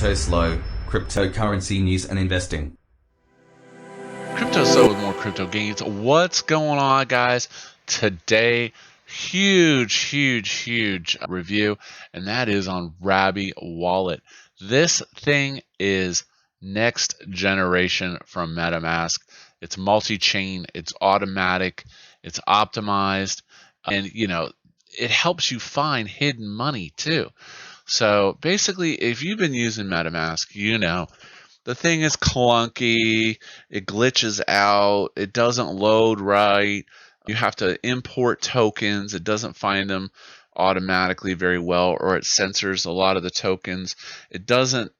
Cryptoslo, cryptocurrency news and investing. Cryptoslo with more crypto gains. What's going on, guys? Today, huge review, and that is on Rabby wallet. This thing is next generation from MetaMask. It's multi-chain, it's automatic, it's optimized, and it helps you find hidden money too. So basically, if you've been using MetaMask, the thing is clunky, it glitches out, it doesn't load right, you have to import tokens, it doesn't find them automatically very well, or it censors a lot of the tokens. It doesn't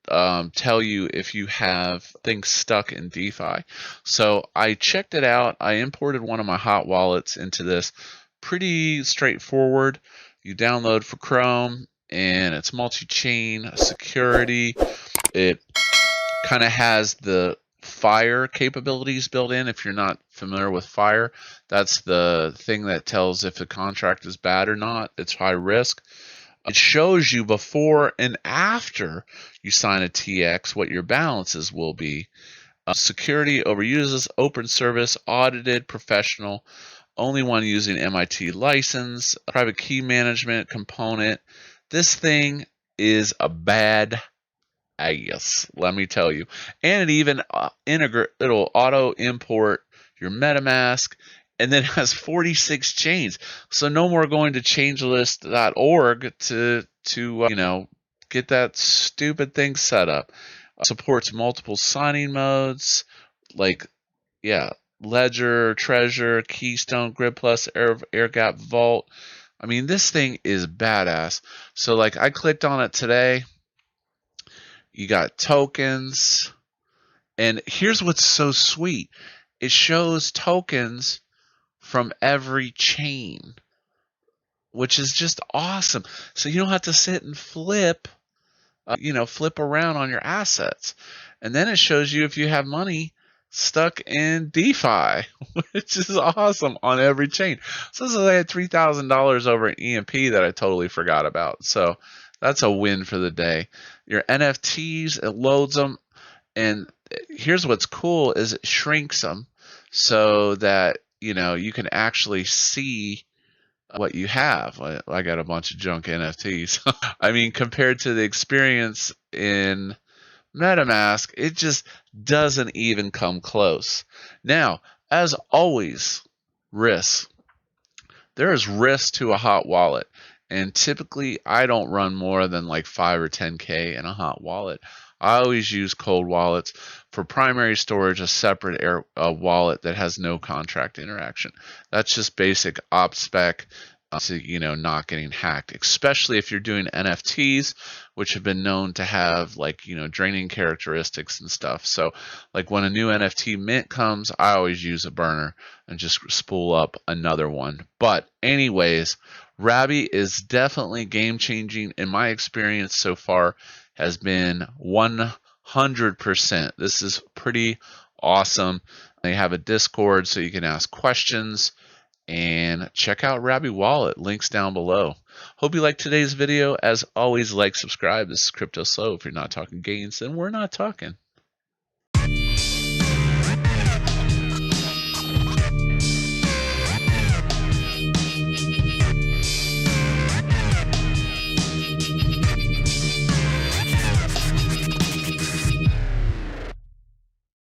tell you if you have things stuck in DeFi. So I checked it out. I imported one of my hot wallets into this. Pretty straightforward. You download for Chrome, and it's multi-chain security. It kind of has the Fire capabilities built in. If you're not familiar with Fire, that's the thing that tells if a contract is bad or not. It's high risk. It shows you before and after you sign a TX what your balances will be. Security over users, open service, audited, professional, only one using MIT license, private key management component. This thing is a bad ass, let me tell you. And it even it'll auto import your MetaMask, and then it has 46 chains. So no more going to changelist.org to get that stupid thing set up. Supports multiple signing modes like Ledger, Treasure, Keystone, Grid Plus, AirGap, Vault. I mean, this thing is badass. So like I clicked on it today. You got tokens, and here's what's so sweet. It shows tokens from every chain, which is just awesome. So you don't have to sit and flip around on your assets. And then it shows you if you have money stuck in DeFi, which is awesome on every chain. So this is I had $3,000 over at EMP that I totally forgot about. So that's a win for the day. Your NFTs, it loads them, and here's what's cool is it shrinks them so that you can actually see what you have. I got a bunch of junk NFTs. I mean, compared to the experience in MetaMask, it just doesn't even come close. Now, as always, risk. There is risk to a hot wallet. And typically, I don't run more than like 5 or 10K in a hot wallet. I always use cold wallets. For primary storage, a separate wallet that has no contract interaction. That's just basic op spec to not getting hacked, especially if you're doing NFTs, which have been known to have draining characteristics and stuff. So like when a new NFT mint comes, I always use a burner and just spool up another one. But anyways, Rabby is definitely game changing. In my experience so far has been 100%. This is pretty awesome. They have a Discord so you can ask questions, and check out Rabby wallet, links down below. Hope you liked today's video. As always, like, subscribe. This is Cryptoslo. If you're not talking gains, then we're not talking.